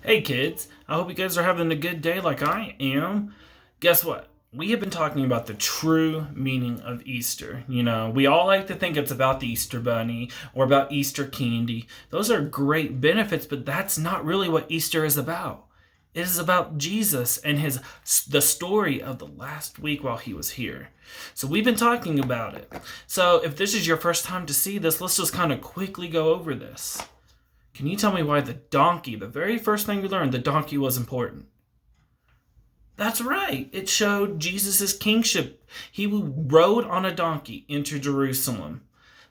Hey kids, I hope you guys are having a good day like I am. Guess what? We have been talking about the true meaning of Easter. We all like to think it's about the Easter bunny or about Easter candy. Those are great benefits, but that's not really what Easter is about. It is about Jesus and the story of the last week while he was here. So we've been talking about it. So if this is your first time to see this, let's just kind of quickly go over this. Can you tell me why the donkey, the very first thing we learned, the donkey was important? That's right. It showed Jesus' kingship. He rode on a donkey into Jerusalem.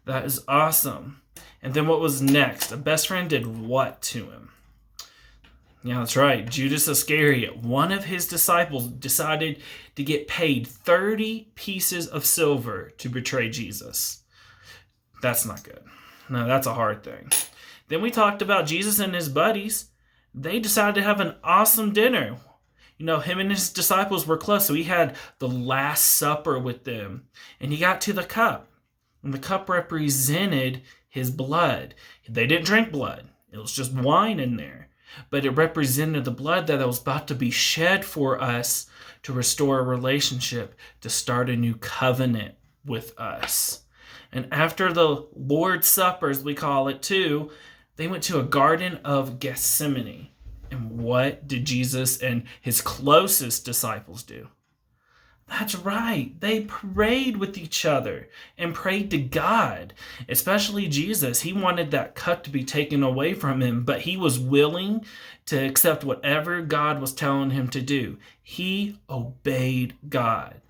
That is awesome. And then what was next? A best friend did what to him? Yeah, that's right. Judas Iscariot, one of his disciples, decided to get paid 30 pieces of silver to betray Jesus. That's not good. No, that's a hard thing. Then we talked about Jesus and his buddies. They decided to have an awesome dinner. Him and his disciples were close, so he had the Last Supper with them. And he got to the cup. And the cup represented his blood. They didn't drink blood. It was just wine in there. But it represented the blood that was about to be shed for us to restore a relationship, to start a new covenant with us. And after the Lord's Supper, as we call it too, they went to a Garden of Gethsemane. And what did Jesus and his closest disciples do? That's right. They prayed with each other and prayed to God, especially Jesus. He wanted that cup to be taken away from him, but he was willing to accept whatever God was telling him to do. He obeyed God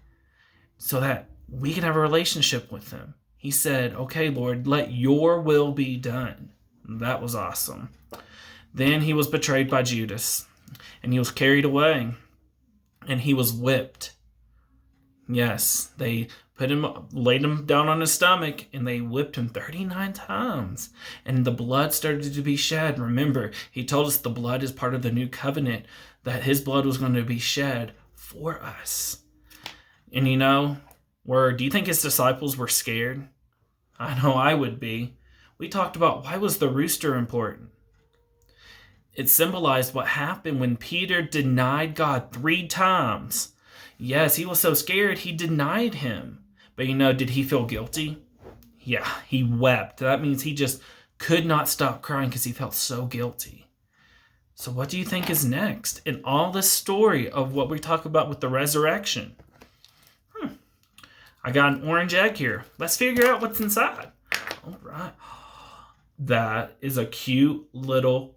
so that we can have a relationship with him. He said, okay, Lord, let your will be done. That was awesome. Then he was betrayed by Judas, and he was carried away, and he was whipped. Yes, they laid him down on his stomach, and they whipped him 39 times. And the blood started to be shed. Remember, he told us the blood is part of the new covenant, that his blood was going to be shed for us. And do you think his disciples were scared? I know I would be. We talked about why was the rooster important. It symbolized what happened when Peter denied God 3 times. Yes, he was so scared he denied him. But did he feel guilty? Yeah, he wept. That means he just could not stop crying because he felt so guilty. So what do you think is next in all this story of what we talk about with the resurrection? I got an orange egg here. Let's figure out what's inside. All right. That is a cute little,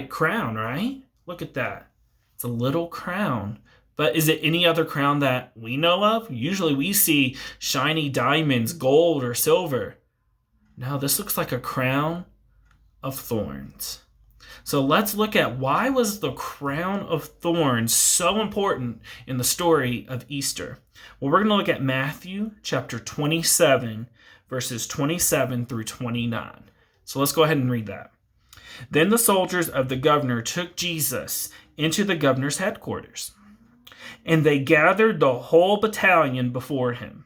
crown, right? Look at that. It's a little crown. But is it any other crown that we know of? Usually we see shiny diamonds, gold, or silver. No, this looks like a crown of thorns. So let's look at why was the crown of thorns so important in the story of Easter. Well, we're going to look at Matthew chapter 27, verses 27 through 29. So let's go ahead and read that. Then the soldiers of the governor took Jesus into the governor's headquarters, and they gathered the whole battalion before him.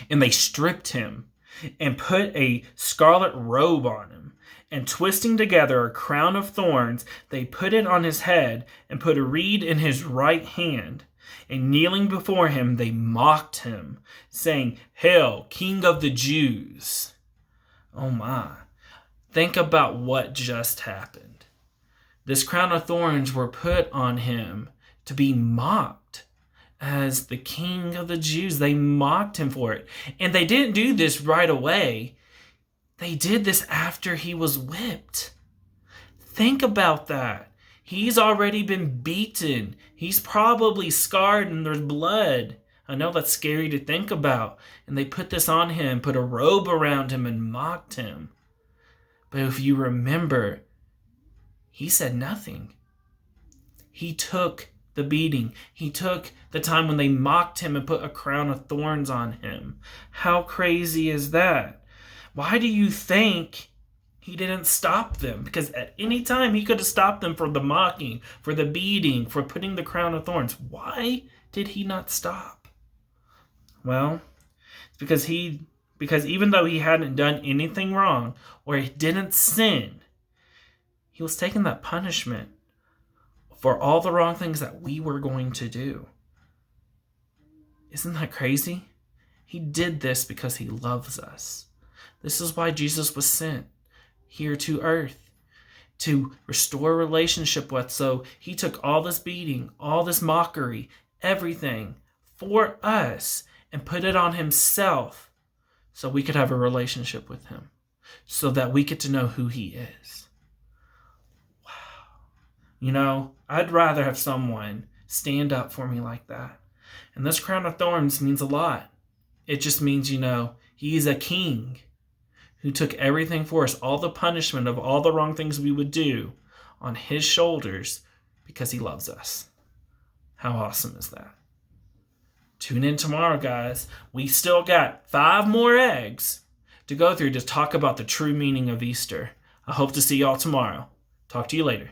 And they stripped him and put a scarlet robe on him. And twisting together a crown of thorns, they put it on his head and put a reed in his right hand. And kneeling before him, they mocked him, saying, "Hail, King of the Jews." Oh my. Think about what just happened. This crown of thorns were put on him to be mocked as the King of the Jews. They mocked him for it. And they didn't do this right away. They did this after he was whipped. Think about that. He's already been beaten. He's probably scarred and there's blood. I know that's scary to think about. And they put this on him, put a robe around him and mocked him. But if you remember, he said nothing. He took the beating. He took the time when they mocked him and put a crown of thorns on him. How crazy is that? Why do you think he didn't stop them? Because at any time he could have stopped them for the mocking, for the beating, for putting the crown of thorns. Why did he not stop? Well, it's because even though he hadn't done anything wrong or he didn't sin, He was taking that punishment for all the wrong things that we were going to do. Isn't that crazy? He did this because he loves us. This is why Jesus was sent here to earth, to restore a relationship with. So he took all this beating, all this mockery, everything for us and put it on himself so we could have a relationship with him, so that we get to know who he is. Wow. I'd rather have someone stand up for me like that. And this crown of thorns means a lot. It just means, he's a king who took everything for us, all the punishment of all the wrong things we would do on his shoulders because he loves us. How awesome is that? Tune in tomorrow, guys. We still got 5 more eggs to go through to talk about the true meaning of Easter. I hope to see y'all tomorrow. Talk to you later.